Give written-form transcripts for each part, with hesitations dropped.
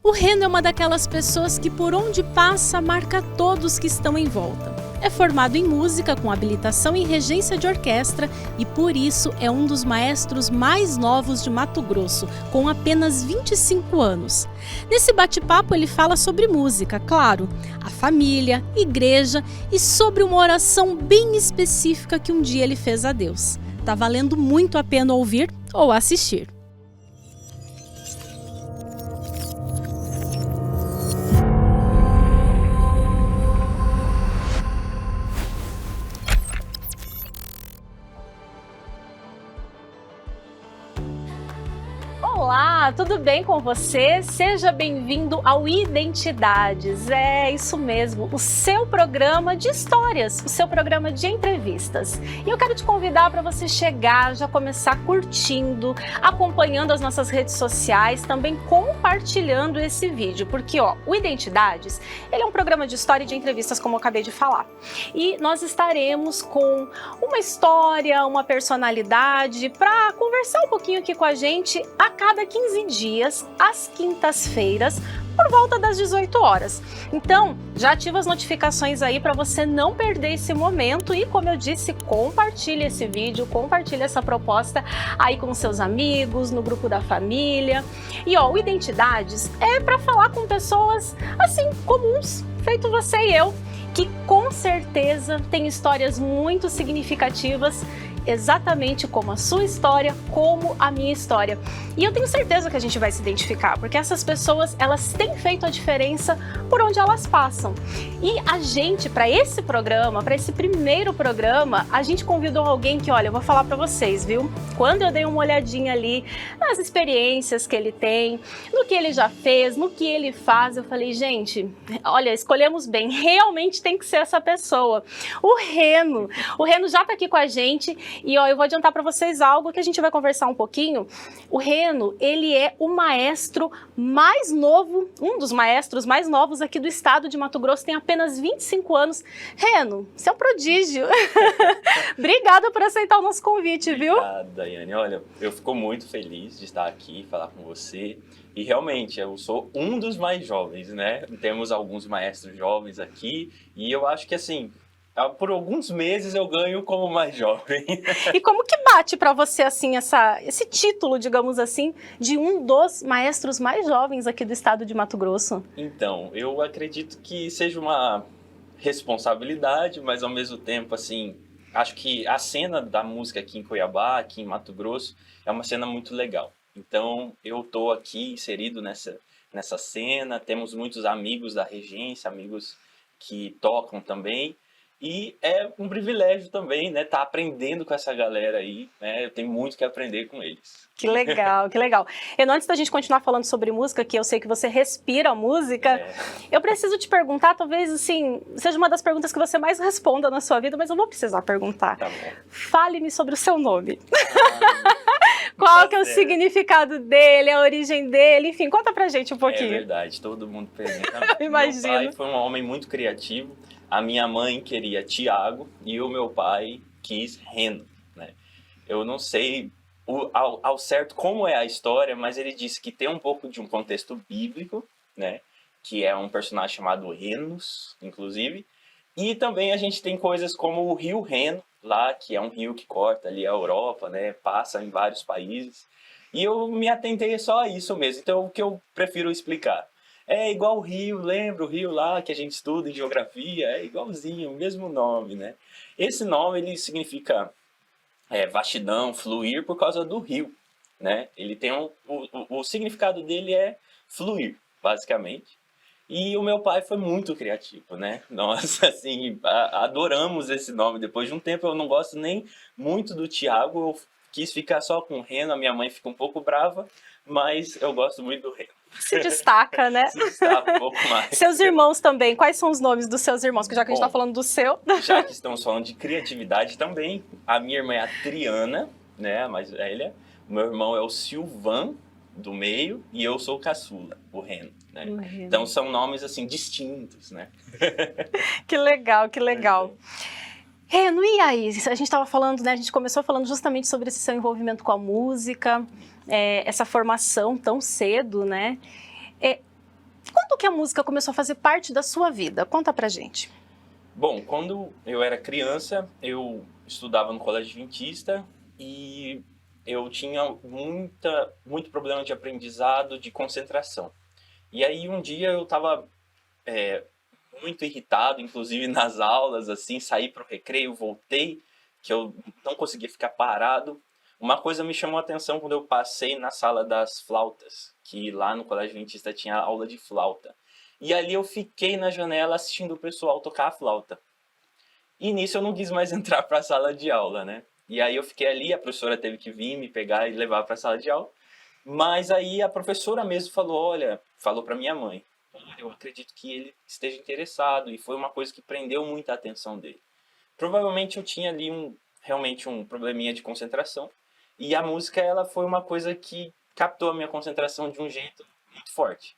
O Reno é uma daquelas pessoas que por onde passa marca todos que estão em volta. É formado em música com habilitação em regência de orquestra e por isso é um dos maestros mais novos de Mato Grosso, com apenas 25 anos. Nesse bate-papo ele fala sobre música, claro, a família, igreja e sobre uma oração bem específica que um dia ele fez a Deus. Tá valendo muito a pena ouvir ou assistir. Olá, tudo bem com você? Seja bem-vindo ao Identidades. É isso mesmo, o seu programa de histórias, o seu programa de entrevistas. E eu quero te convidar para você chegar, já começar curtindo, acompanhando as nossas redes sociais, também compartilhando esse vídeo, porque o Identidades, ele é um programa de história e de entrevistas, como eu acabei de falar. E nós estaremos com uma história, uma personalidade, para conversar um pouquinho aqui com a gente a cada 15 dias, às quintas-feiras, por volta das 18 horas. Então, já ativa as notificações aí para você não perder esse momento e, como eu disse, compartilhe esse vídeo, compartilhe essa proposta aí com seus amigos, no grupo da família. E o Identidades é para falar com pessoas assim, comuns, feito você e eu, que com certeza tem histórias muito significativas, exatamente como a sua história, como a minha história. E eu tenho certeza que a gente vai se identificar, porque essas pessoas, elas têm feito a diferença por onde elas passam. E a gente, para esse programa, para esse primeiro programa, a gente convidou alguém que, olha, eu vou falar para vocês, viu? Quando eu dei uma olhadinha ali nas experiências que ele tem, no que ele já fez, no que ele faz, eu falei, gente, olha, escolhemos bem, realmente tem que ser essa pessoa. O Reno já tá aqui com a gente. E eu vou adiantar para vocês algo que a gente vai conversar um pouquinho. O Reno, ele é o maestro mais novo, um dos maestros mais novos aqui do estado de Mato Grosso, tem apenas 25 anos. Reno, você é um prodígio. Obrigada por aceitar o nosso convite, viu? Obrigado, Daiane. Olha, eu fico muito feliz de estar aqui, falar com você. E realmente, eu sou um dos mais jovens, né? Temos alguns maestros jovens aqui e eu acho que assim, por alguns meses eu ganho como mais jovem. E como que bate para você assim esse título, digamos assim, de um dos maestros mais jovens aqui do estado de Mato Grosso? Então, eu acredito que seja uma responsabilidade, mas ao mesmo tempo, assim, acho que a cena da música aqui em Cuiabá, aqui em Mato Grosso, é uma cena muito legal. Então, eu estou aqui inserido nessa cena, temos muitos amigos da regência, amigos que tocam também. E é um privilégio também, né, estar aprendendo com essa galera aí, né, eu tenho muito que aprender com eles. Que legal, que legal. Antes da gente continuar falando sobre música, que eu sei que você respira música, eu preciso te perguntar, talvez, assim, seja uma das perguntas que você mais responda na sua vida, mas eu vou precisar perguntar. Tá bom. Fale-me sobre o seu nome. Qual que é o significado dele, a origem dele, enfim, conta pra gente um pouquinho. É verdade, todo mundo pergunta. Imagino. Meu pai foi um homem muito criativo. A minha mãe queria Tiago e o meu pai quis Reno, né? Eu não sei ao certo como é a história, mas ele disse que tem um pouco de um contexto bíblico, né? Que é um personagem chamado Renos, inclusive. E também a gente tem coisas como o rio Reno, lá, que é um rio que corta ali a Europa, né? Passa em vários países. E eu me atentei só a isso mesmo, então o que eu prefiro explicar. É igual o rio, lembra o rio lá que a gente estuda em geografia? É igualzinho, o mesmo nome, né? Esse nome, ele significa vastidão, fluir por causa do rio, né? Ele tem o significado dele é fluir, basicamente. E o meu pai foi muito criativo, né? Nós, assim, adoramos esse nome. Depois de um tempo, eu não gosto nem muito do Tiago, eu quis ficar só com o Reno, a minha mãe fica um pouco brava, mas eu gosto muito do Reno. Se destaca, né? Se destaca um pouco mais. Seus irmãos também, quais são os nomes dos seus irmãos? Que já que a gente tá falando do seu. Já que estamos falando de criatividade também, a minha irmã é a Triana, né, a mais velha. O meu irmão é o Silvan, do meio, e eu sou o caçula, o Reno, né? Então são nomes, assim, distintos, né? Que legal, que legal. Reno, e aí? A gente estava falando, né? A gente começou falando justamente sobre esse seu envolvimento com a música, essa formação tão cedo, né? que a música começou a fazer parte da sua vida? Conta pra gente. Bom, quando eu era criança, eu estudava no colégio adventista e eu tinha muito problema de aprendizado, de concentração. E aí um dia eu estava muito irritado, inclusive nas aulas, assim, saí para o recreio, voltei, que eu não conseguia ficar parado. Uma coisa me chamou a atenção quando eu passei na sala das flautas, que lá no colégio adventista tinha aula de flauta. E ali eu fiquei na janela assistindo o pessoal tocar a flauta. E nisso eu não quis mais entrar para a sala de aula, né? E aí eu fiquei ali, a professora teve que vir me pegar e levar para a sala de aula. Mas aí a professora mesmo falou, olha, falou para minha mãe, olha, eu acredito que ele esteja interessado, e foi uma coisa que prendeu muito a atenção dele. Provavelmente eu tinha ali realmente um probleminha de concentração, e a música ela foi uma coisa que captou a minha concentração de um jeito muito forte.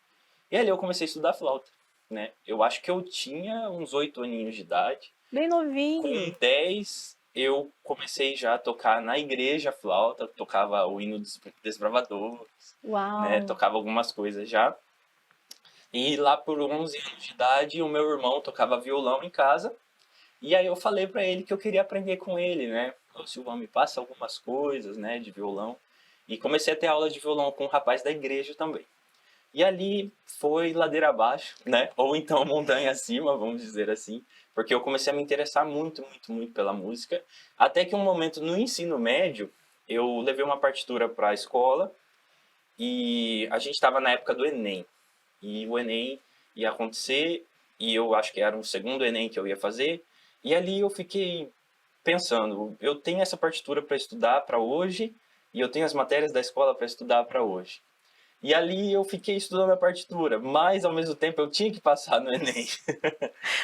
E ali eu comecei a estudar flauta, né? Eu acho que eu tinha uns 8 aninhos de idade. Bem novinho. Com 10, eu comecei já a tocar na igreja flauta, tocava o hino dos Desbravadores, Uau. né? Tocava algumas coisas já. E lá por 11 anos de idade, o meu irmão tocava violão em casa. E aí eu falei para ele que eu queria aprender com ele, né? O Silvão me passa algumas coisas, né, de violão. E comecei a ter aula de violão com um rapaz da igreja também. E ali foi ladeira abaixo, né? Ou então montanha acima, vamos dizer assim. Porque eu comecei a me interessar muito, muito, muito pela música. Até que um momento no ensino médio, eu levei uma partitura para a escola. E a gente estava na época do Enem. E o Enem ia acontecer. E eu acho que era o segundo Enem que eu ia fazer. E ali eu fiquei pensando, eu tenho essa partitura para estudar para hoje. E eu tenho as matérias da escola para estudar para hoje. E ali eu fiquei estudando a partitura, mas ao mesmo tempo eu tinha que passar no Enem.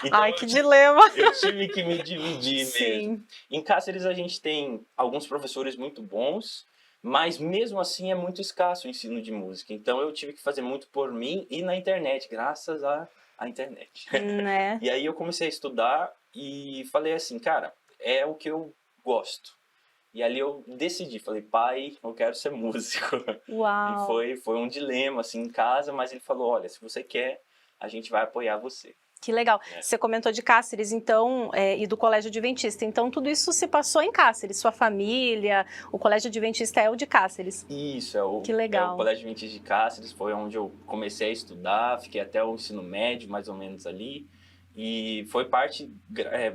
Então, Ai, que dilema. eu tive que me dividir Sim. mesmo. Em Cáceres a gente tem alguns professores muito bons, mas mesmo assim é muito escasso o ensino de música. Então eu tive que fazer muito por mim e na internet, graças à internet. Né? E aí eu comecei a estudar e falei assim, cara, é o que eu gosto. E ali eu decidi, falei, pai, eu quero ser músico. Uau. E foi um dilema, assim, em casa, mas ele falou, olha, se você quer, a gente vai apoiar você. Que legal. É. Você comentou de Cáceres, então, e do Colégio Adventista. Então, tudo isso se passou em Cáceres, sua família, o Colégio Adventista é o de Cáceres. Isso, Que legal. o Colégio Adventista de Cáceres, foi onde eu comecei a estudar, fiquei até o ensino médio, mais ou menos ali. E foi parte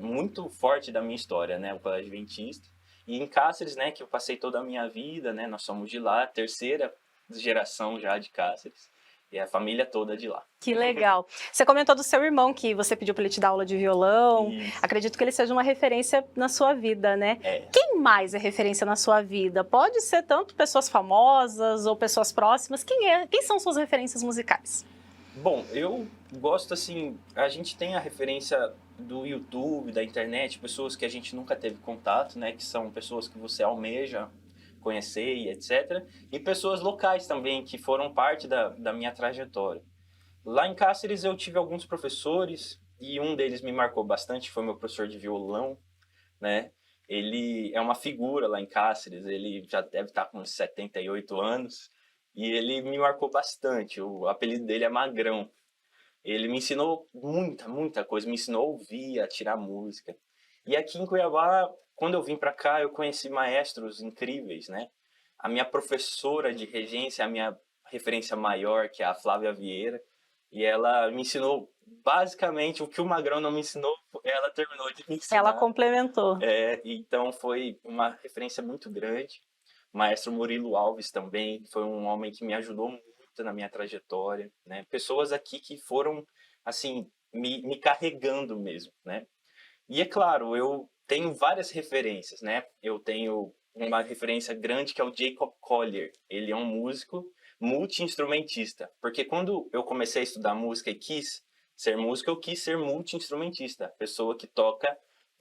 muito forte da minha história, né, o Colégio Adventista. E em Cáceres, né, que eu passei toda a minha vida, né, nós somos de lá, terceira geração já de Cáceres, e a família toda de lá. Que legal. Você comentou do seu irmão, que você pediu para ele te dar aula de violão. Isso. Acredito que ele seja uma referência na sua vida, né? É. Quem mais é referência na sua vida? Pode ser tanto pessoas famosas ou pessoas próximas. Quem são suas referências musicais? Bom, eu gosto assim, a gente tem a referência do YouTube, da internet, pessoas que a gente nunca teve contato, né, que são pessoas que você almeja conhecer e etc. E pessoas locais também, que foram parte da minha trajetória. Lá em Cáceres eu tive alguns professores, e um deles me marcou bastante, foi meu professor de violão, né? Ele é uma figura lá em Cáceres, ele já deve estar com uns 78 anos, e ele me marcou bastante, o apelido dele é Magrão. Ele me ensinou muita coisa, me ensinou a ouvir, a tirar música. E aqui em Cuiabá, quando eu vim para cá, eu conheci maestros incríveis, né? A minha professora de regência, a minha referência maior, que é a Flávia Vieira, e ela me ensinou basicamente o que o Magrão não me ensinou, ela terminou de me ensinar. Ela complementou. Então foi uma referência muito grande. O maestro Murilo Alves também foi um homem que me ajudou muito na minha trajetória, né? Pessoas aqui que foram, assim, me carregando mesmo, né? E é claro, eu tenho várias referências, né? Eu tenho uma referência grande que é o Jacob Collier. Ele é um músico multi-instrumentista. Porque quando eu comecei a estudar música e quis ser músico, eu quis ser multi-instrumentista. Pessoa que toca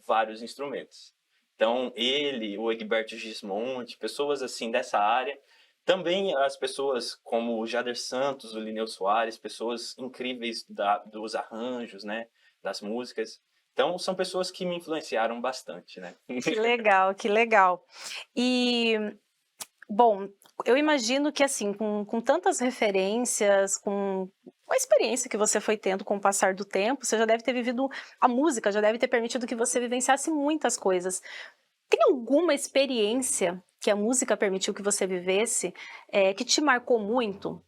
vários instrumentos. Então, ele, o Egberto Gismonti, pessoas assim dessa área. Também as pessoas como o Jader Santos, o Lineu Soares, pessoas incríveis dos arranjos, né? Das músicas. Então, são pessoas que me influenciaram bastante, né? Que legal, que legal. E Bom, eu imagino que assim, com tantas referências, com a experiência que você foi tendo com o passar do tempo, você já deve ter vivido, a música já deve ter permitido que você vivenciasse muitas coisas. Tem alguma experiência que a música permitiu que você vivesse, que te marcou muito,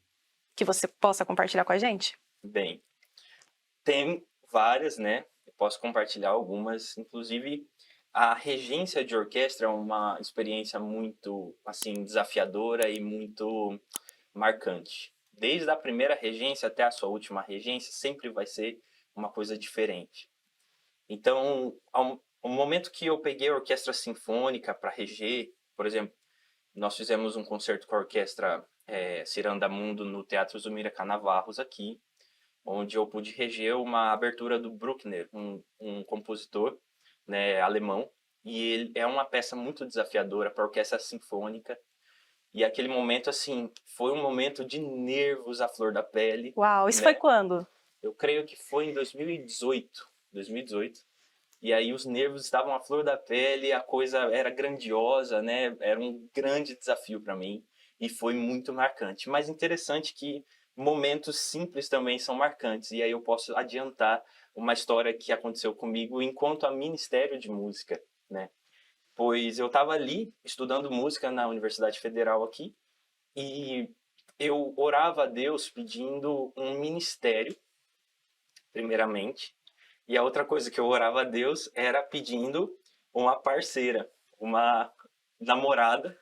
que você possa compartilhar com a gente? Bem, tem várias, né? Eu posso compartilhar algumas, inclusive a regência de orquestra é uma experiência muito, assim, desafiadora e muito marcante. Desde a primeira regência até a sua última regência, sempre vai ser uma coisa diferente. Então, ao momento que eu peguei a orquestra sinfônica para reger, por exemplo, nós fizemos um concerto com a orquestra Ciranda Mundo no Teatro Zumira Canavarros aqui, onde eu pude reger uma abertura do Bruckner, um compositor, né, alemão, e ele é uma peça muito desafiadora para a orquestra sinfônica. E aquele momento, assim, foi um momento de nervos à flor da pele. Uau, isso né? foi quando? Eu creio que foi em 2018. E aí os nervos estavam à flor da pele, a coisa era grandiosa, né? Era um grande desafio para mim e foi muito marcante. Mas interessante que momentos simples também são marcantes. E aí eu posso adiantar uma história que aconteceu comigo enquanto a Ministério de Música, né? Pois eu estava ali estudando música na Universidade Federal aqui e eu orava a Deus pedindo um ministério, primeiramente, e a outra coisa que eu orava a Deus era pedindo uma parceira, uma namorada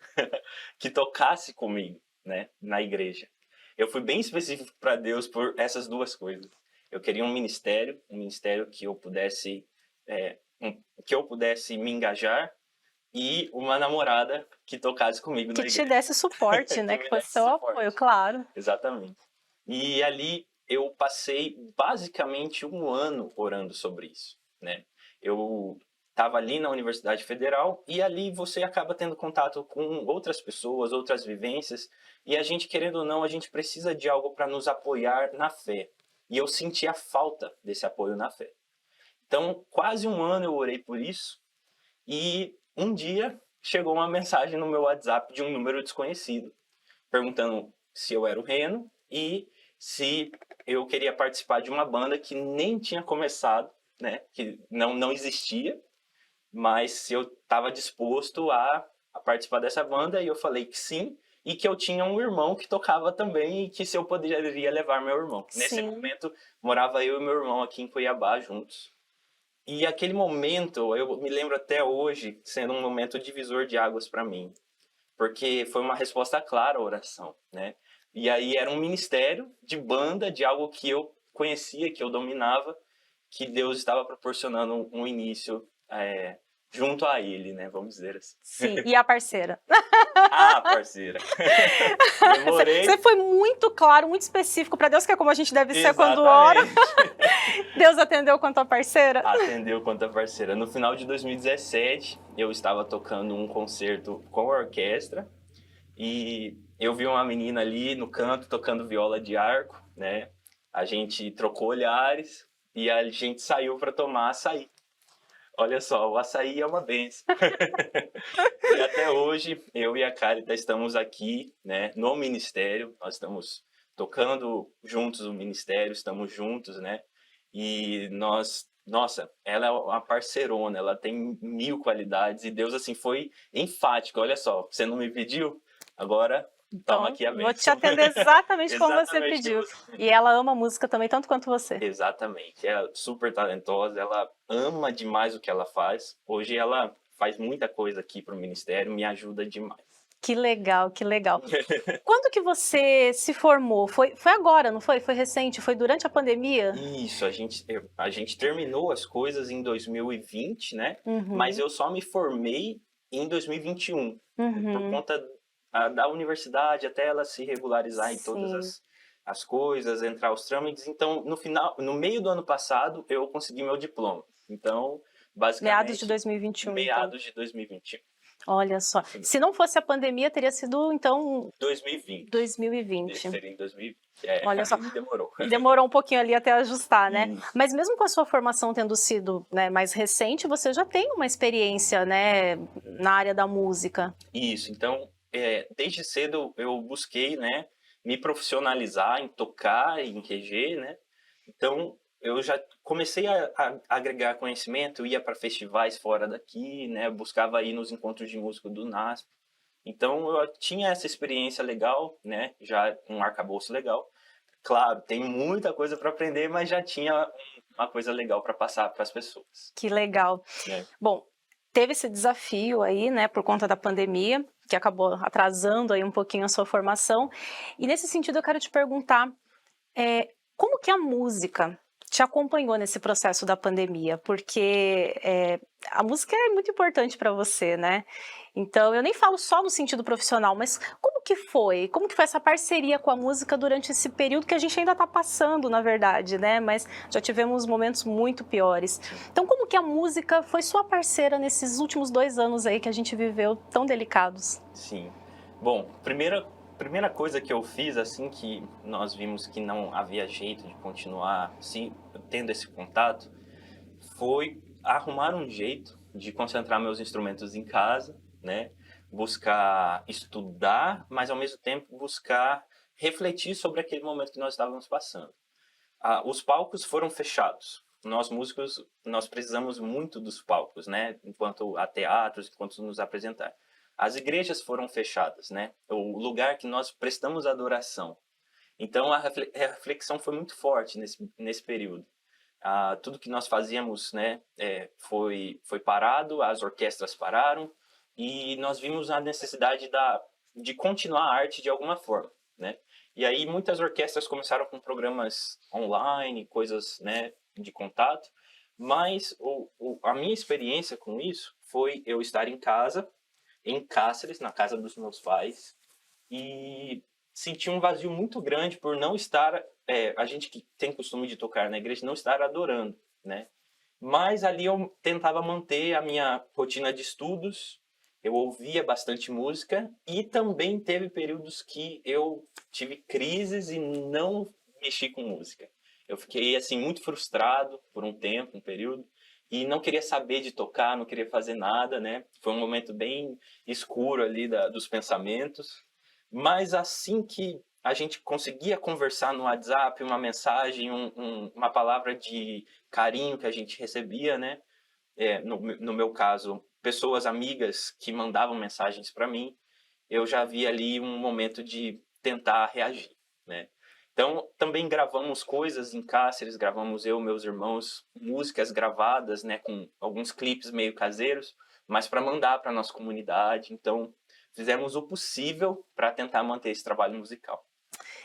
que tocasse comigo, né, na igreja. Eu fui bem específico para Deus por essas duas coisas. Eu queria um ministério que eu pudesse me engajar e uma namorada que tocasse comigo na igreja. Que te desse suporte, né? Que fosse seu apoio, claro. Exatamente. E ali eu passei basicamente um ano orando sobre isso, né? Eu estava ali na Universidade Federal e ali você acaba tendo contato com outras pessoas, outras vivências, e a gente, querendo ou não, a gente precisa de algo para nos apoiar na fé. E eu senti a falta desse apoio na fé. Então, quase um ano eu orei por isso, e um dia chegou uma mensagem no meu WhatsApp de um número desconhecido, perguntando se eu era o Reno e se eu queria participar de uma banda que nem tinha começado, né? Que não existia, mas se eu estava disposto a participar dessa banda, e eu falei que sim, e que eu tinha um irmão que tocava também e que se eu poderia levar meu irmão. Sim. Nesse momento, morava eu e meu irmão aqui em Cuiabá juntos. E aquele momento, eu me lembro até hoje, sendo um momento divisor de águas para mim. Porque foi uma resposta clara à oração, né? E aí era um ministério de banda, de algo que eu conhecia, que eu dominava, que Deus estava proporcionando um início junto a ele, né? Vamos dizer assim. Sim, e a parceira? Ah, parceira. Demorei. Você foi muito claro, muito específico para Deus, que é como a gente deve ser quando ora. Deus atendeu quanto a parceira? Atendeu quanto a parceira. No final de 2017, eu estava tocando um concerto com a orquestra e eu vi uma menina ali no canto tocando viola de arco, né? A gente trocou olhares e a gente saiu para tomar açaí. Olha só, o açaí é uma benção. E até hoje, eu e a Carita estamos aqui, né, no ministério. Nós estamos tocando juntos o ministério, estamos juntos, né? E nossa, ela é uma parceirona, ela tem 1000 qualidades. E Deus, assim, foi enfático. Olha só, você não me pediu? Agora, toma aqui a bênção. Vou te atender exatamente como você pediu. E ela ama música também, tanto quanto você. Exatamente. É super talentosa, ela ama demais o que ela faz. Hoje ela faz muita coisa aqui para o ministério, me ajuda demais. Que legal, que legal. Quando que você se formou? Foi agora, não foi? Foi recente? Foi durante a pandemia? Isso, a gente terminou as coisas em 2020, né? Mas eu só me formei em 2021. Por conta da universidade, até ela se regularizar em todas as coisas, entrar os trâmites. Então, no meio do ano passado, eu consegui meu diploma. Então, basicamente... Meados de 2021. Meados de 2021. Olha só. Se não fosse a pandemia, teria sido, então... 2020. 2020. Seria em 2020. Olha só. Demorou. Demorou um pouquinho ali até ajustar, né? Mas mesmo com a sua formação tendo sido, né, mais recente, você já tem uma experiência, né, na área da música. Isso. Então, desde cedo eu busquei, né, me profissionalizar em tocar, em reger, né? Então, eu já comecei a agregar conhecimento, ia para festivais fora daqui, né? Buscava ir nos encontros de música do NASP. Então, eu tinha essa experiência legal, né? Já um arcabouço legal. Claro, tem muita coisa para aprender, mas já tinha uma coisa legal para passar para as pessoas. Que legal. Né? Bom, teve esse desafio aí, né, por conta da pandemia, que acabou atrasando aí um pouquinho a sua formação. E nesse sentido eu quero te perguntar, como que a música te acompanhou nesse processo da pandemia? Porque a música é muito importante para você, né? Então, eu nem falo só no sentido profissional, mas como que foi? Como que foi essa parceria com a música durante esse período que a gente ainda está passando, na verdade, né? Mas já tivemos momentos muito piores. Então, como que a música foi sua parceira nesses últimos 2 anos aí que a gente viveu tão delicados? Sim. Bom, primeira coisa que eu fiz, assim que nós vimos que não havia jeito de continuar tendo esse contato, foi arrumar um jeito de concentrar meus instrumentos em casa, né? Buscar estudar, mas ao mesmo tempo buscar refletir sobre aquele momento que nós estávamos passando. Os palcos foram fechados. Nós músicos, nós precisamos muito dos palcos, né? Enquanto há teatros, enquanto nos apresentar. As igrejas foram fechadas, né? O lugar que nós prestamos adoração. Então, a reflexão foi muito forte nesse período. Tudo que nós fazíamos, né, foi parado, as orquestras pararam, e nós vimos a necessidade de continuar a arte de alguma forma, né? E aí muitas orquestras começaram com programas online, coisas, né, de contato, mas a minha experiência com isso foi eu estar em casa, em Cáceres, na casa dos meus pais, e senti um vazio muito grande por não estar, a gente que tem costume de tocar na igreja, não estar adorando, né? Mas ali eu tentava manter a minha rotina de estudos, eu ouvia bastante música e também teve períodos que eu tive crises e não mexi com música. Eu fiquei, assim, muito frustrado por um tempo, um período, e não queria saber de tocar, não queria fazer nada, né? Foi um momento bem escuro ali dos pensamentos. Mas assim que a gente conseguia conversar no WhatsApp, uma mensagem, uma palavra de carinho que a gente recebia, né? No meu caso, pessoas amigas que mandavam mensagens para mim, eu já vi ali um momento de tentar reagir, né? Então, também gravamos coisas em Cáceres, gravamos eu e meus irmãos, músicas gravadas, né, com alguns clipes meio caseiros, mas para mandar para nossa comunidade. Então, fizemos o possível para tentar manter esse trabalho musical.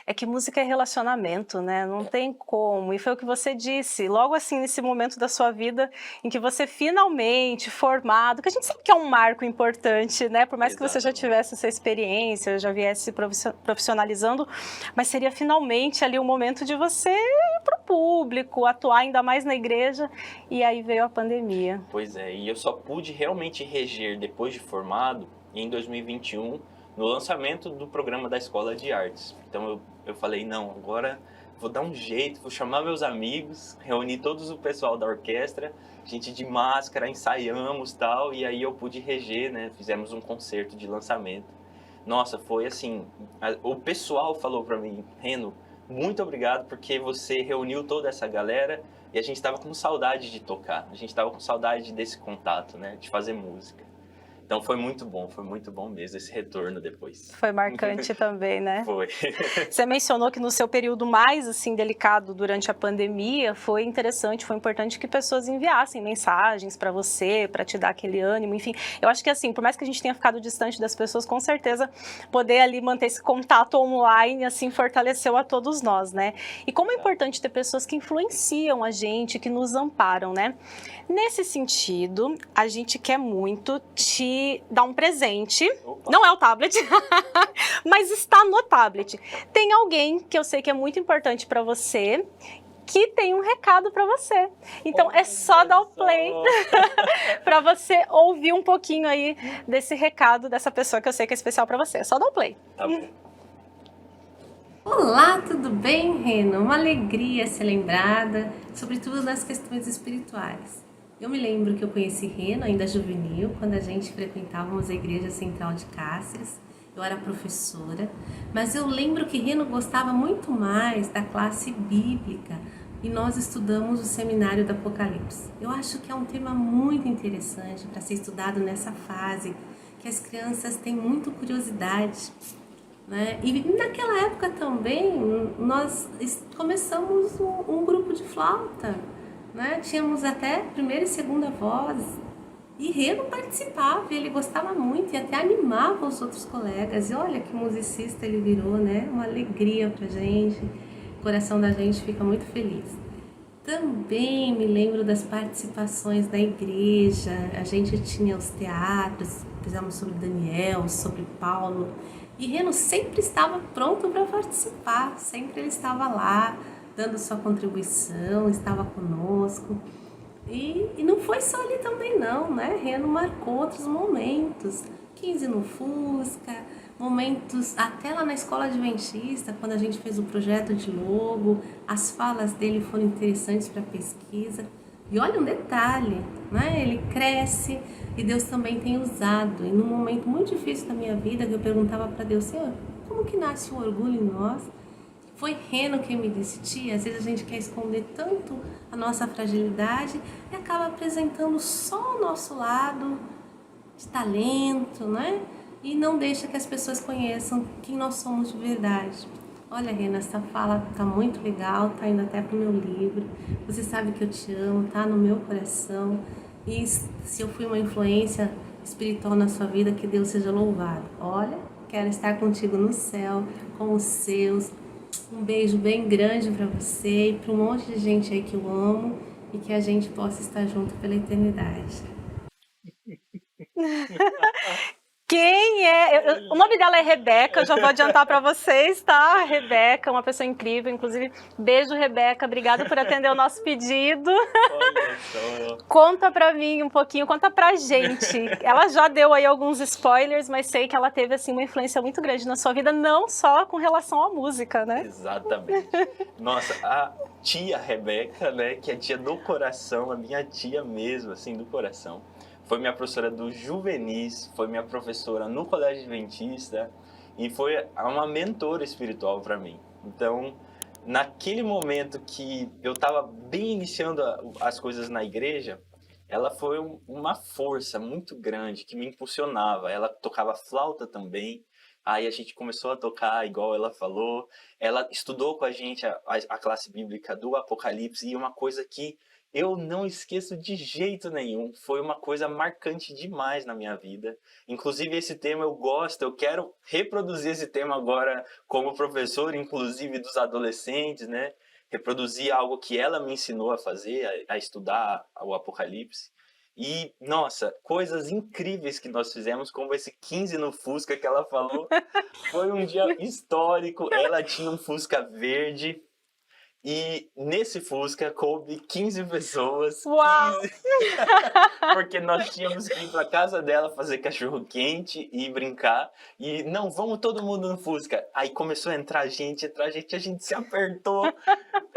É que música é relacionamento, né? Não tem como. E foi o que você disse, logo assim, nesse momento da sua vida, em que você finalmente, formado, que a gente sabe que é um marco importante, né? Por mais que você já tivesse essa experiência, já viesse se profissionalizando, mas seria finalmente ali o momento de você ir para o público, atuar ainda mais na igreja, e aí veio a pandemia. Pois é, e eu só pude realmente reger depois de formado em 2021, no lançamento do programa da Escola de Artes. Então eu falei, não, agora vou dar um jeito, vou chamar meus amigos, reunir todos o pessoal da orquestra, gente de máscara, ensaiamos e tal, e aí eu pude reger, né? Fizemos um concerto de lançamento. Nossa, foi assim, o pessoal falou para mim, Reno, muito obrigado porque você reuniu toda essa galera e a gente estava com saudade de tocar, a gente estava com saudade desse contato, né? De fazer música. Então foi muito bom mesmo esse retorno depois. Foi marcante também, né? Foi. Você mencionou que no seu período mais assim delicado durante a pandemia, foi interessante, foi importante que pessoas enviassem mensagens para você, para te dar aquele ânimo, enfim. Eu acho que assim, por mais que a gente tenha ficado distante das pessoas, com certeza poder ali manter esse contato online, assim, fortaleceu a todos nós, né? E como é importante ter pessoas que influenciam a gente, que nos amparam, né? Nesse sentido, a gente quer muito te dar um presente. Opa. Não é o tablet, mas está no tablet. Tem alguém que eu sei que é muito importante para você, que tem um recado para você. Então é só dar o play para você ouvir um pouquinho aí desse recado dessa pessoa que eu sei que é especial para você. É só dar o play. Tá bom. Olá, tudo bem, Reno? Uma alegria ser lembrada, sobretudo nas questões espirituais. Eu me lembro que eu conheci Reno, ainda juvenil, quando a gente frequentávamos a Igreja Central de Cáceres, eu era professora, mas eu lembro que Reno gostava muito mais da classe bíblica e nós estudamos o seminário do Apocalipse. Eu acho que é um tema muito interessante para ser estudado nessa fase, que as crianças têm muita curiosidade, né? E naquela época também nós começamos um grupo de flauta, né? Tínhamos até primeira e segunda voz. E Reno participava, ele gostava muito e até animava os outros colegas. E olha que musicista ele virou, né? Uma alegria pra gente, o coração da gente fica muito feliz. Também me lembro das participações da igreja, a gente tinha os teatros, fizemos sobre Daniel, sobre Paulo. E Reno sempre estava pronto para participar, sempre ele estava lá, dando sua contribuição, estava conosco. E não foi só ali também não, né? Reno marcou outros momentos, 15 no Fusca, momentos até lá na escola adventista, quando a gente fez o projeto de logo, as falas dele foram interessantes para a pesquisa. E olha um detalhe, né? Ele cresce e Deus também tem usado. E num momento muito difícil da minha vida, que eu perguntava para Deus, Senhor, como que nasce o orgulho em nós? Foi Reno quem me disse, tia, às vezes a gente quer esconder tanto a nossa fragilidade e acaba apresentando só o nosso lado de talento, né? E não deixa que as pessoas conheçam quem nós somos de verdade. Olha, Rena, essa fala tá muito legal, tá indo até pro meu livro. Você sabe que eu te amo, tá no meu coração. E se eu fui uma influência espiritual na sua vida, que Deus seja louvado. Olha, quero estar contigo no céu, com os seus. Um beijo bem grande para você e para um monte de gente aí que eu amo e que a gente possa estar junto pela eternidade. Quem é? O nome dela é Rebeca, eu já vou adiantar para vocês, tá? Rebeca, uma pessoa incrível, inclusive, beijo, Rebeca, obrigada por atender o nosso pedido. Olha só. Conta pra mim um pouquinho, conta pra gente. Ela já deu aí alguns spoilers, mas sei que ela teve assim uma influência muito grande na sua vida, não só com relação à música, né? Exatamente. Nossa, a tia Rebeca, né, que é tia do coração, a minha tia mesmo, assim, do coração. Foi minha professora do Juvenis, foi minha professora no Colégio Adventista e foi uma mentora espiritual para mim. Então, naquele momento que eu estava bem iniciando as coisas na igreja, ela foi uma força muito grande que me impulsionava. Ela tocava flauta também, aí a gente começou a tocar igual ela falou. Ela estudou com a gente a classe bíblica do Apocalipse e uma coisa que eu não esqueço de jeito nenhum. Foi uma coisa marcante demais na minha vida. Inclusive, esse tema eu gosto, eu quero reproduzir esse tema agora como professor, inclusive dos adolescentes, né? Reproduzir algo que ela me ensinou a fazer, a estudar o Apocalipse. E, nossa, coisas incríveis que nós fizemos, como esse 15 no Fusca que ela falou. Foi um dia histórico. Ela tinha um Fusca verde. E nesse Fusca coube 15 pessoas. Uau! 15... Porque nós tínhamos que ir para casa dela fazer cachorro quente e brincar. E não, vamos todo mundo no Fusca. Aí começou a entrar gente, a gente se apertou.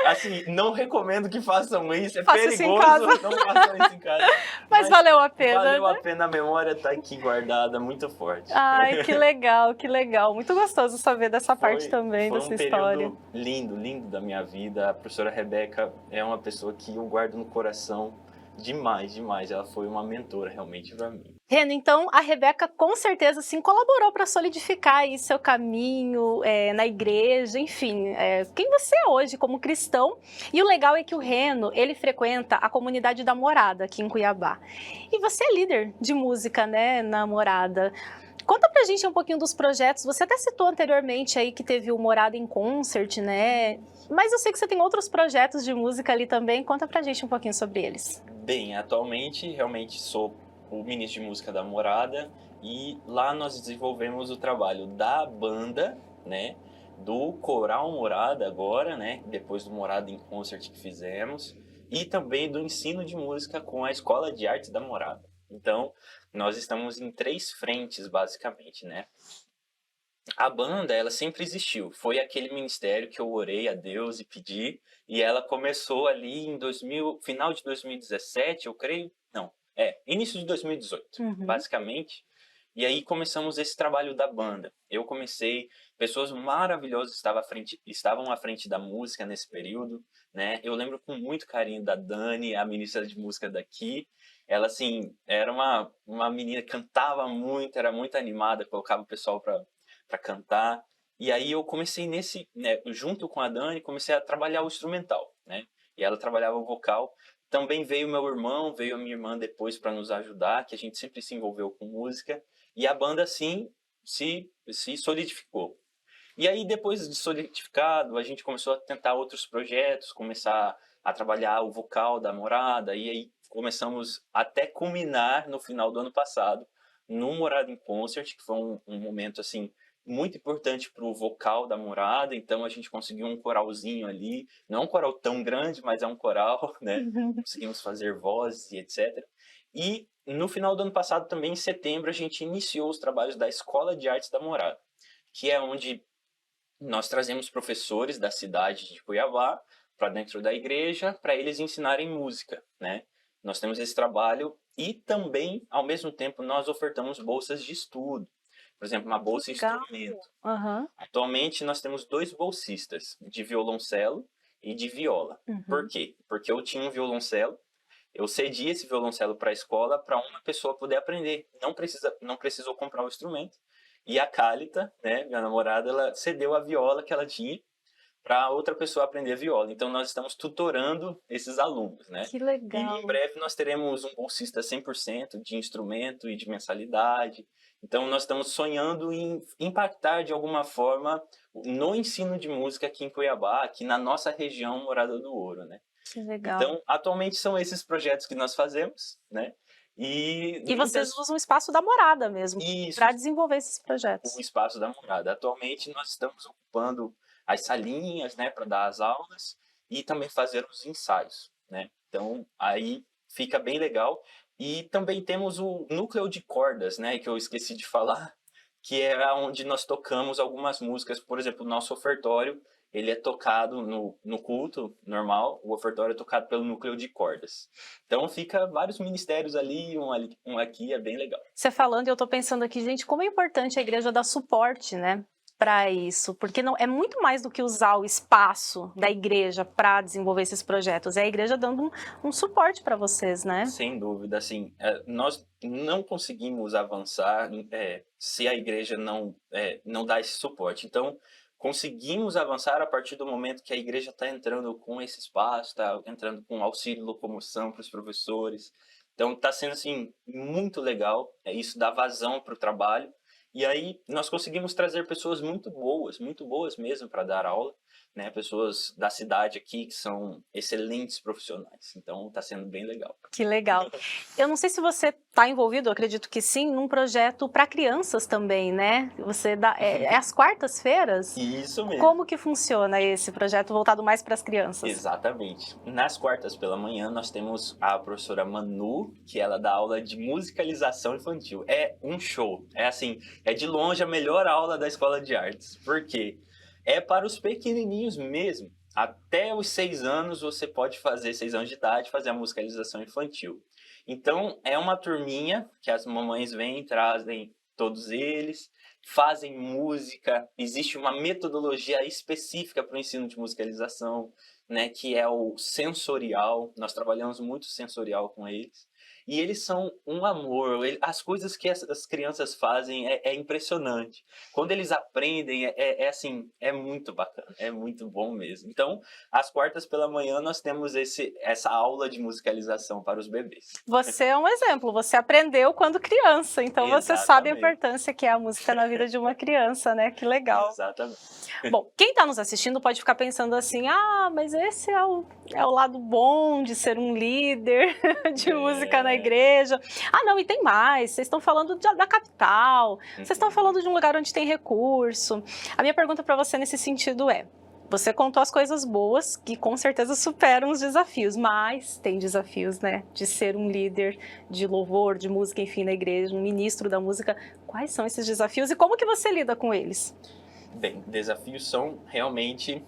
Assim, não recomendo que façam isso, é Faça perigoso. isso em casa. Não façam isso em casa. Mas valeu a pena. Valeu né? a pena, a memória tá aqui guardada, muito forte. Ai, que legal, que legal. Muito gostoso saber dessa parte também, foi dessa um história. período lindo, lindo da minha vida. A professora Rebeca é uma pessoa que eu guardo no coração demais, demais. Ela foi uma mentora realmente para mim. Reno, então a Rebeca com certeza sim colaborou para solidificar aí seu caminho na igreja, enfim, quem você é hoje como cristão. E o legal é que o Reno, ele frequenta a comunidade da Morada aqui em Cuiabá. E você é líder de música, né, na Morada. Conta pra gente um pouquinho dos projetos. Você até citou anteriormente aí que teve o Morada em Concert, né? Mas eu sei que você tem outros projetos de música ali também. Conta pra gente um pouquinho sobre eles. Bem, atualmente realmente sou o ministro de música da Morada e lá nós desenvolvemos o trabalho da banda, né, do Coral Morada agora, né, depois do Morada em Concert que fizemos, e também do ensino de música com a Escola de Artes da Morada. Então, nós estamos em 3 frentes, basicamente, né. A banda, ela sempre existiu. Foi aquele ministério que eu orei a Deus e pedi, e ela começou ali em final de 2017, eu creio, não, início de 2018, basicamente. E aí começamos esse trabalho da banda. Pessoas maravilhosas estavam à frente da música nesse período, né? Eu lembro com muito carinho da Dani, a ministra de música daqui. Ela, assim, era uma menina que cantava muito, era muito animada, colocava o pessoal para cantar. E aí eu comecei né, junto com a Dani, comecei a trabalhar o instrumental, né? E ela trabalhava o vocal. Também veio meu irmão, veio a minha irmã depois para nos ajudar, que a gente sempre se envolveu com música. E a banda, assim, se solidificou. E aí, depois de solidificado, a gente começou a tentar outros projetos, começar a trabalhar o vocal da Morada, e aí começamos até culminar no final do ano passado, no Morada em Concert, que foi um momento, assim, muito importante para o vocal da Morada. Então a gente conseguiu um coralzinho ali, não é um coral tão grande, mas é um coral, né? Conseguimos fazer vozes e etc. E no final do ano passado, também em setembro, a gente iniciou os trabalhos da Escola de Artes da Morada, que é onde nós trazemos professores da cidade de Cuiabá para dentro da igreja, para eles ensinarem música, né? Nós temos esse trabalho e também, ao mesmo tempo, nós ofertamos bolsas de estudo. Por exemplo, uma bolsa instrumento. Atualmente, nós temos 2 bolsistas, de violoncelo e de viola. Por quê? Porque eu tinha um violoncelo, eu cedi esse violoncelo para a escola para uma pessoa poder aprender. Não precisou comprar o instrumento. E a Cálita, né, minha namorada, ela cedeu a viola que ela tinha para outra pessoa aprender a viola. Então, nós estamos tutorando esses alunos, né? Que legal. E em breve nós teremos um bolsista 100% de instrumento e de mensalidade. Então, nós estamos sonhando em impactar de alguma forma no ensino de música aqui em Cuiabá, aqui na nossa região Morada do Ouro, né? Que legal. Então, atualmente são esses projetos que nós fazemos, né? E vocês usam o espaço da Morada mesmo para desenvolver esses projetos. O espaço da Morada. Atualmente nós estamos ocupando as salinhas, né, para dar as aulas e também fazer os ensaios, né? Então aí fica bem legal. E também temos o núcleo de cordas, né, que eu esqueci de falar, que é onde nós tocamos algumas músicas. Por exemplo, o nosso ofertório, ele é tocado no culto normal, o ofertório é tocado pelo núcleo de cordas. Então fica vários ministérios ali, um aqui, é bem legal. Você falando, eu tô pensando aqui, gente, como é importante a igreja dar suporte, né, para isso, porque não é muito mais do que usar o espaço da igreja para desenvolver esses projetos, é a igreja dando um suporte para vocês, né? Sem dúvida, assim, nós não conseguimos avançar se a igreja não dá esse suporte. Então, conseguimos avançar a partir do momento que a igreja está entrando com esse espaço, está entrando com auxílio locomoção para os professores. Então, está sendo, assim, muito legal. Isso dá vazão para o trabalho. E aí, nós conseguimos trazer pessoas muito boas mesmo para dar aula, né? Pessoas da cidade aqui que são excelentes profissionais. Então, está sendo bem legal. Que legal. Eu não sei se você está envolvido, eu acredito que sim, num projeto para crianças também, né? Você dá, é às quartas-feiras? Isso mesmo. Como que funciona esse projeto voltado mais para as crianças? Exatamente. Nas quartas pela manhã, nós temos a professora Manu, que ela dá aula de musicalização infantil. É um show. É assim, é de longe a melhor aula da Escola de Artes. Por quê? É para os pequenininhos mesmo. Até os 6 anos, você pode fazer, 6 anos de idade, fazer a musicalização infantil. Então, é uma turminha que as mamães vêm, trazem todos eles, fazem música. Existe uma metodologia específica para o ensino de musicalização, né, que é o sensorial. Nós trabalhamos muito sensorial com eles. E eles são um amor. As coisas que as crianças fazem é impressionante. Quando eles aprendem, assim, é muito bacana, é muito bom mesmo. Então, às quartas pela manhã, nós temos essa aula de musicalização para os bebês. Você é um exemplo, você aprendeu quando criança, então você sabe a importância que é a música na vida de uma criança, né? Que legal. Exatamente. Bom, quem está nos assistindo pode ficar pensando assim, mas esse é o lado bom de ser um líder de música na igreja. Não, e tem mais, vocês estão falando da capital, vocês estão falando de um lugar onde tem recurso. A minha pergunta para você nesse sentido é, você contou as coisas boas, que com certeza superam os desafios, mas tem desafios, né? De ser um líder de louvor, de música, enfim, na igreja, um ministro da música. Quais são esses desafios e como que você lida com eles? Bem, desafios são realmente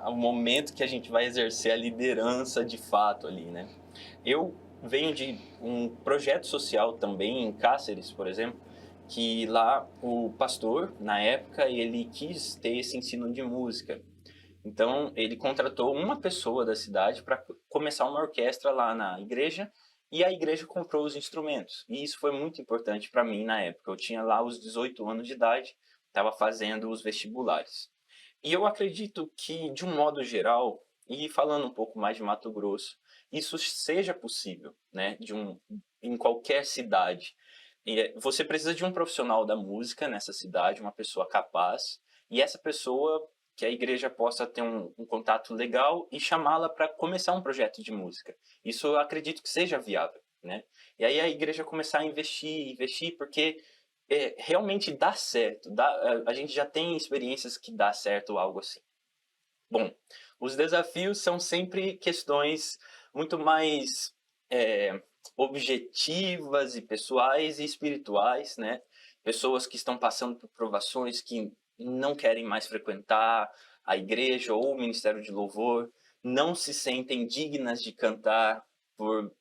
o momento que a gente vai exercer a liderança de fato ali, né? Eu venho de um projeto social também em Cáceres, por exemplo, que lá o pastor, na época, ele quis ter esse ensino de música. Então, ele contratou uma pessoa da cidade para começar uma orquestra lá na igreja, e a igreja comprou os instrumentos. E isso foi muito importante para mim na época. Eu tinha lá os 18 anos de idade, estava fazendo os vestibulares. E eu acredito que, de um modo geral, e falando um pouco mais de Mato Grosso, isso seja possível, né? Em qualquer cidade. Você precisa de um profissional da música nessa cidade, uma pessoa capaz, e essa pessoa que a igreja possa ter um contato legal e chamá-la para começar um projeto de música. Isso eu acredito que seja viável, né? E aí a igreja começar a investir, porque realmente dá certo. A gente já tem experiências que dá certo algo assim. Bom, os desafios são sempre questões muito mais objetivas e pessoais e espirituais, né? Pessoas que estão passando por provações que não querem mais frequentar a igreja ou o ministério de louvor, não se sentem dignas de cantar por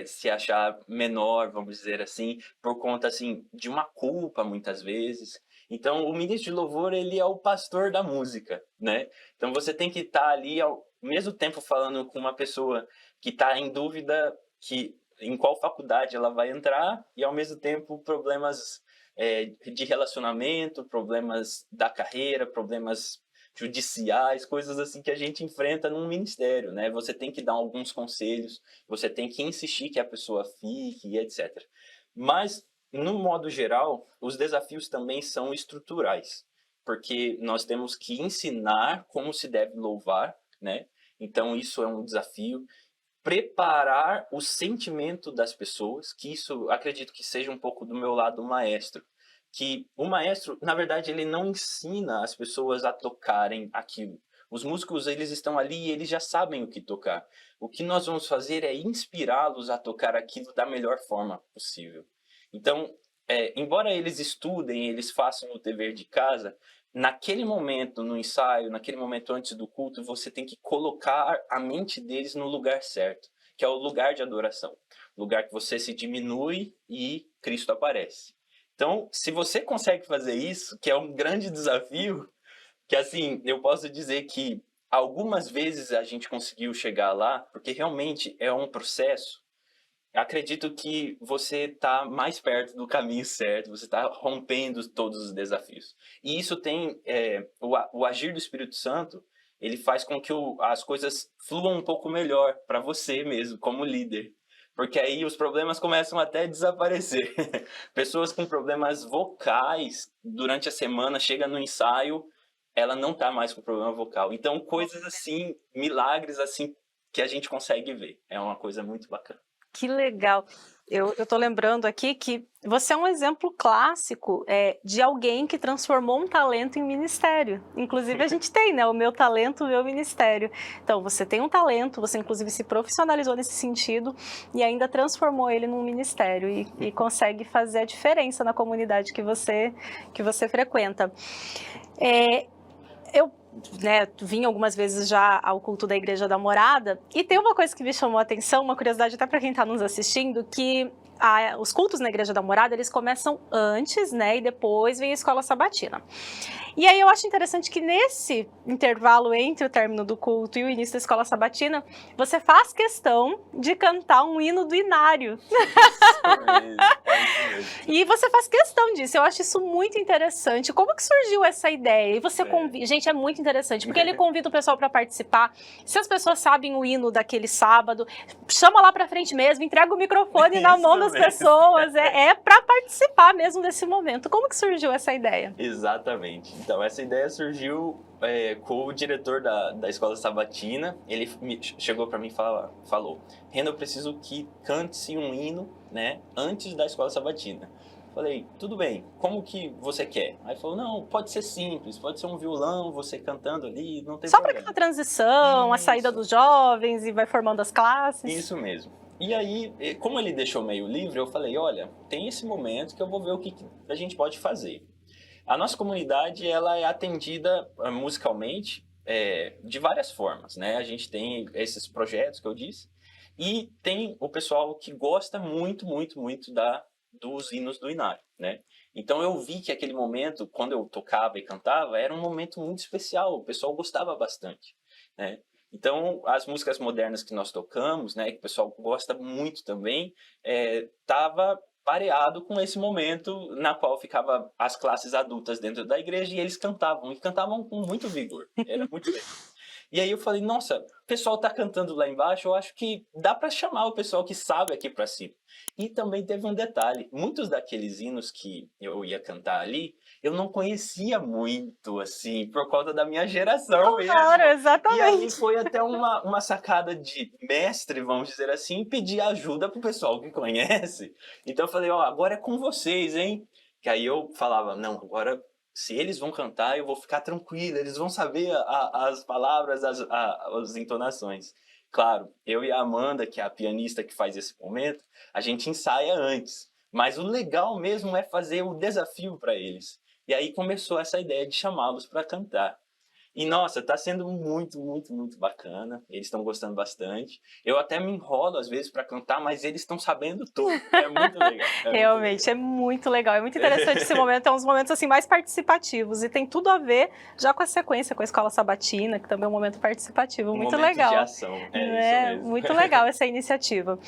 se achar menor, vamos dizer assim, por conta assim de uma culpa muitas vezes. Então, o ministro de louvor, ele é o pastor da música, né? Então, você tem que estar ali ao mesmo tempo falando com uma pessoa que está em dúvida em qual faculdade ela vai entrar e, ao mesmo tempo, problemas de relacionamento, problemas da carreira, problemas judiciais, coisas assim que a gente enfrenta num ministério, né? Você tem que dar alguns conselhos, você tem que insistir que a pessoa fique e etc. Mas, no modo geral, os desafios também são estruturais, porque nós temos que ensinar como se deve louvar, né? Então, isso é um desafio. Preparar o sentimento das pessoas, que isso acredito que seja um pouco do meu lado maestro, que o maestro, na verdade, ele não ensina as pessoas a tocarem aquilo. Os músicos, eles estão ali e eles já sabem o que tocar. O que nós vamos fazer é inspirá-los a tocar aquilo da melhor forma possível. Então, embora eles estudem, eles façam o dever de casa, naquele momento, no ensaio, naquele momento antes do culto, você tem que colocar a mente deles no lugar certo, que é o lugar de adoração. Lugar que você se diminui e Cristo aparece. Então, se você consegue fazer isso, que é um grande desafio, que assim, eu posso dizer que algumas vezes a gente conseguiu chegar lá, porque realmente é um processo. Acredito que você está mais perto do caminho certo, você está rompendo todos os desafios. E isso tem, o agir do Espírito Santo, ele faz com que as coisas fluam um pouco melhor para você mesmo, como líder. Porque aí os problemas começam até a desaparecer. Pessoas com problemas vocais, durante a semana, chega no ensaio, ela não está mais com problema vocal. Então, coisas assim, milagres assim, que a gente consegue ver. É uma coisa muito bacana. Que legal. Eu tô lembrando aqui que você é um exemplo clássico de alguém que transformou um talento em ministério. Inclusive a gente tem, né? O meu talento, o meu ministério. Então você tem um talento, você inclusive se profissionalizou nesse sentido e ainda transformou ele num ministério e consegue fazer a diferença na comunidade que você frequenta. Eu vim algumas vezes já ao culto da Igreja da Morada, e tem uma coisa que me chamou a atenção, uma curiosidade até para quem está nos assistindo, que os cultos na Igreja da Morada, eles começam antes, né, e depois vem a escola sabatina. E aí eu acho interessante que nesse intervalo entre o término do culto e o início da escola sabatina, você faz questão de cantar um hino do Inário. E você faz questão disso, eu acho isso muito interessante. Como que surgiu essa ideia? E você convida... Gente, é muito interessante, porque ele convida o pessoal para participar. Se as pessoas sabem o hino daquele sábado, chama lá para frente mesmo, entrega o microfone na mão das pessoas. É para participar mesmo desse momento. Como que surgiu essa ideia? Exatamente. Então, essa ideia surgiu com o diretor da escola sabatina. Ele chegou para mim e falou: Reno, eu preciso que cante-se um hino, né, antes da escola sabatina. Falei, tudo bem, como que você quer? Aí falou, não, pode ser simples, pode ser um violão, você cantando ali, não tem Só problema. Só para aquela transição, a saída dos jovens e vai formando as classes. Isso mesmo. E aí, como ele deixou meio livre, eu falei, olha, tem esse momento que eu vou ver o que a gente pode fazer. A nossa comunidade, ela é atendida musicalmente de várias formas, né? A gente tem esses projetos que eu disse, e tem o pessoal que gosta muito, muito, muito dos hinos do Inário, né? Então eu vi que aquele momento, quando eu tocava e cantava, era um momento muito especial, o pessoal gostava bastante, né? Então, as músicas modernas que nós tocamos, né, que o pessoal gosta muito também, estava pareado com esse momento na qual ficava as classes adultas dentro da igreja e eles cantavam, e cantavam com muito vigor, era muito legal. E aí eu falei, nossa, o pessoal tá cantando lá embaixo, eu acho que dá para chamar o pessoal que sabe aqui para cima. E também teve um detalhe, muitos daqueles hinos que eu ia cantar ali, eu não conhecia muito, assim, por conta da minha geração mesmo. Claro, E aí exatamente. foi até uma sacada de mestre, vamos dizer assim, pedir ajuda pro pessoal que conhece. Então eu falei, ó, agora é com vocês, hein? Que aí eu falava, não, agora se eles vão cantar, eu vou ficar tranquilo, eles vão saber as palavras, as entonações. Claro, eu e a Amanda, que é a pianista que faz esse momento, a gente ensaia antes. Mas o legal mesmo é fazer o desafio para eles. E aí começou essa ideia de chamá-los para cantar. E nossa, tá sendo muito, muito, muito bacana. Eles estão gostando bastante. Eu até me enrolo às vezes para cantar, mas eles estão sabendo tudo. É muito legal. Realmente, é muito legal, é muito interessante esse momento, é uns momentos assim mais participativos e tem tudo a ver já com a sequência, com a Escola Sabatina, que também é um momento participativo, Um muito momento legal. de ação, né? Isso mesmo. Muito legal essa iniciativa.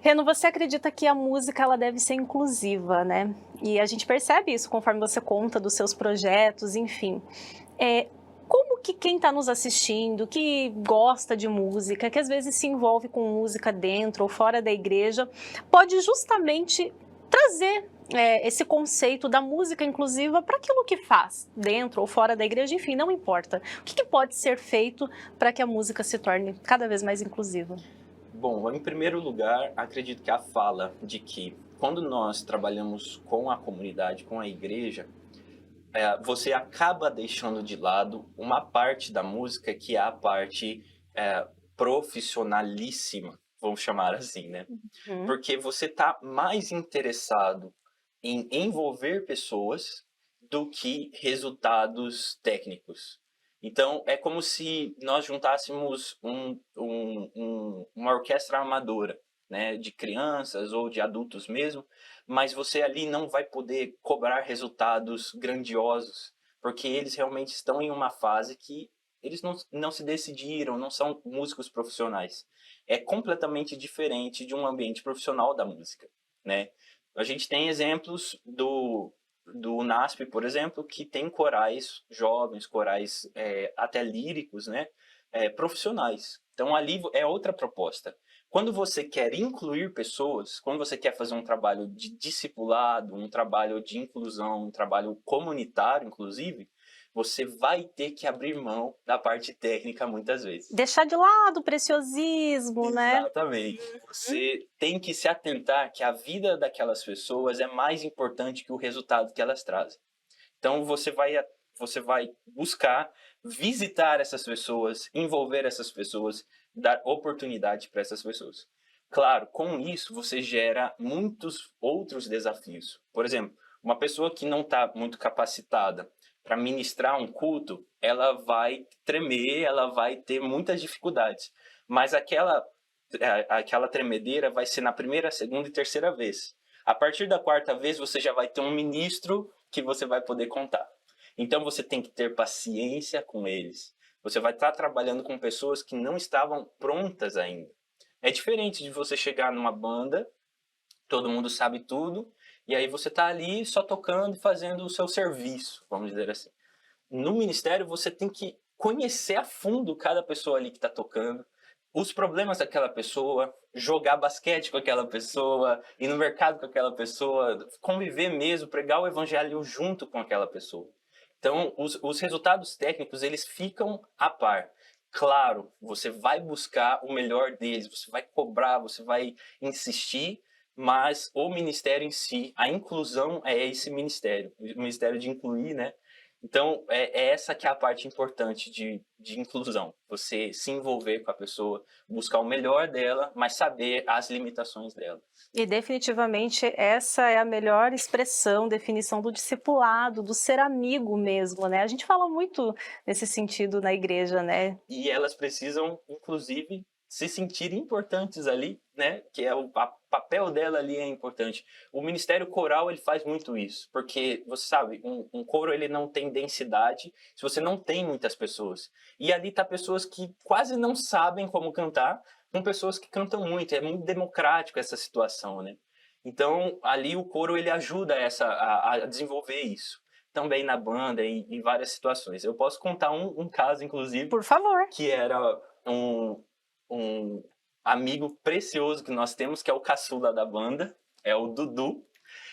Reno, você acredita que a música ela deve ser inclusiva, né? E a gente percebe isso conforme você conta dos seus projetos, enfim. Como que quem está nos assistindo, que gosta de música, que às vezes se envolve com música dentro ou fora da igreja, pode justamente trazer esse conceito da música inclusiva para aquilo que faz, dentro ou fora da igreja, enfim, não importa. O que pode ser feito para que a música se torne cada vez mais inclusiva? Bom, em primeiro lugar, acredito que a fala de que quando nós trabalhamos com a comunidade, com a igreja, você acaba deixando de lado uma parte da música que é a parte profissionalíssima, vamos chamar assim, né? Porque você está mais interessado em envolver pessoas do que resultados técnicos. Então, é como se nós juntássemos uma orquestra amadora, né, de crianças ou de adultos mesmo, mas você ali não vai poder cobrar resultados grandiosos, porque eles realmente estão em uma fase que eles não se decidiram, não são músicos profissionais. É completamente diferente de um ambiente profissional da música, né? A gente tem exemplos do NASP, por exemplo, que tem corais jovens, corais até líricos, né? Profissionais. Então, ali é outra proposta. Quando você quer incluir pessoas, quando você quer fazer um trabalho de discipulado, um trabalho de inclusão, um trabalho comunitário, inclusive, você vai ter que abrir mão da parte técnica muitas vezes. Deixar de lado o preciosismo, né? Exatamente. Você tem que se atentar que a vida daquelas pessoas é mais importante que o resultado que elas trazem. Então, você vai buscar visitar essas pessoas, envolver essas pessoas, dar oportunidade para essas pessoas. Claro, com isso você gera muitos outros desafios. Por exemplo, uma pessoa que não está muito capacitada para ministrar um culto, ela vai tremer, ela vai ter muitas dificuldades. Mas aquela tremedeira vai ser na primeira, segunda e terceira vez. A partir da quarta vez, você já vai ter um ministro que você vai poder contar. Então, você tem que ter paciência com eles. Você vai estar trabalhando com pessoas que não estavam prontas ainda. É diferente de você chegar numa banda, todo mundo sabe tudo, e aí você está ali só tocando e fazendo o seu serviço, vamos dizer assim. No ministério, você tem que conhecer a fundo cada pessoa ali que está tocando, os problemas daquela pessoa, jogar basquete com aquela pessoa, ir no mercado com aquela pessoa, conviver mesmo, pregar o evangelho junto com aquela pessoa. Então, os resultados técnicos, eles ficam a par. Claro, você vai buscar o melhor deles, você vai cobrar, você vai insistir, mas o ministério em si, a inclusão é esse ministério, o ministério de incluir, né? Então, é essa que é a parte importante de inclusão. Você se envolver com a pessoa, buscar o melhor dela, mas saber as limitações dela. E definitivamente essa é a melhor expressão, definição do discipulado, do ser amigo mesmo, né? A gente fala muito nesse sentido na igreja, né? E elas precisam, inclusive, se sentirem importantes ali, né? Que é o papel dela ali é importante. O Ministério Coral, ele faz muito isso, porque, você sabe, um coro, ele não tem densidade se você não tem muitas pessoas. E ali tá pessoas que quase não sabem como cantar, com pessoas que cantam muito. É muito democrático essa situação, né? Então, ali o coro, ele ajuda a desenvolver isso. Também na banda, em várias situações. Eu posso contar um caso, inclusive, Por favor. que era um amigo precioso que nós temos, que é o caçula da banda, é o Dudu.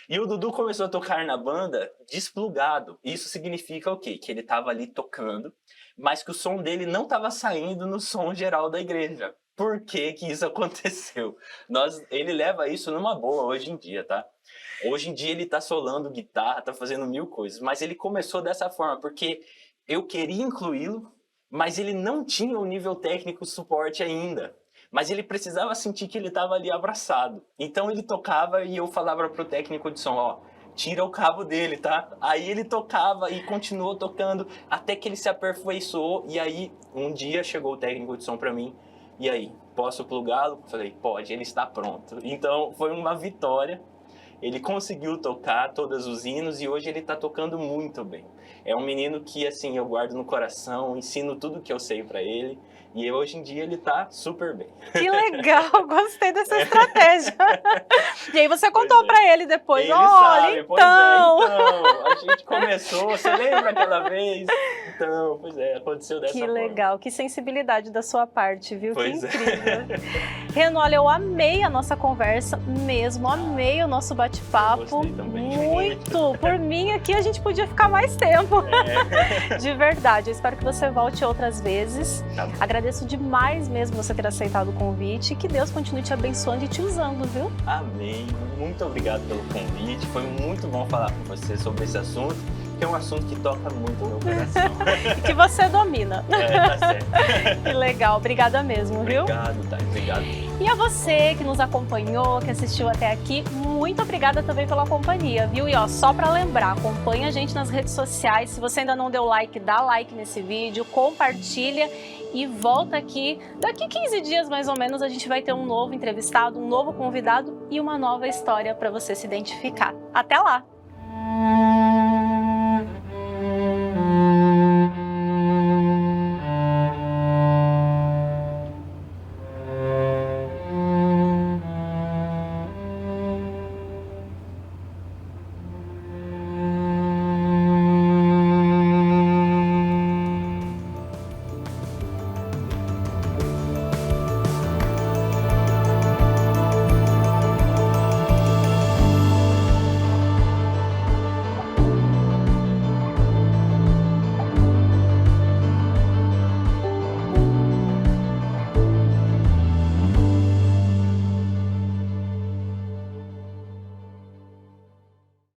E o Dudu começou a tocar na banda desplugado. Isso significa o quê? Que ele estava ali tocando, mas que o som dele não estava saindo no som geral da igreja. Por que que isso aconteceu? Ele leva isso numa boa hoje em dia, tá? Hoje em dia ele tá solando guitarra, tá fazendo 1000 coisas, mas ele começou dessa forma, porque eu queria incluí-lo, mas ele não tinha o nível técnico suporte ainda. Mas ele precisava sentir que ele estava ali abraçado. Então ele tocava e eu falava pro técnico de som, ó, tira o cabo dele, tá? Aí ele tocava e continuou tocando até que ele se aperfeiçoou. E aí um dia chegou o técnico de som para mim, e aí, posso plugá-lo? Falei, pode, ele está pronto. Então foi uma vitória. Ele conseguiu tocar todos os hinos e hoje ele está tocando muito bem. É um menino que, assim, eu guardo no coração, ensino tudo que eu sei para ele. E hoje em dia ele tá super bem. Que legal, gostei dessa estratégia. E aí você contou para ele depois, ele olha, sabe, então... a gente começou, você lembra aquela vez? Então, pois é, aconteceu dessa forma. Que legal, que sensibilidade da sua parte, viu? Pois que incrível. Reno, olha, eu amei a nossa conversa mesmo, amei o nosso bate-papo. Gostei também. Muito. Por mim, aqui a gente podia ficar mais tempo. De verdade, eu espero que você volte outras vezes. Tá bom. Agradeço demais mesmo você ter aceitado o convite e que Deus continue te abençoando e te usando, viu? Amém. Muito obrigado pelo convite. Foi muito bom falar com você sobre esse assunto, que é um assunto que toca muito no meu coração. E que você domina. Tá certo. Que legal. Obrigada mesmo, viu? Obrigado, tá? Obrigado. E a você que nos acompanhou, que assistiu até aqui, muito obrigada também pela companhia, viu? E ó, só para lembrar, acompanha a gente nas redes sociais. Se você ainda não deu like, dá like nesse vídeo, compartilha e volta aqui. Daqui 15 dias, mais ou menos, a gente vai ter um novo entrevistado, um novo convidado e uma nova história para você se identificar. Até lá!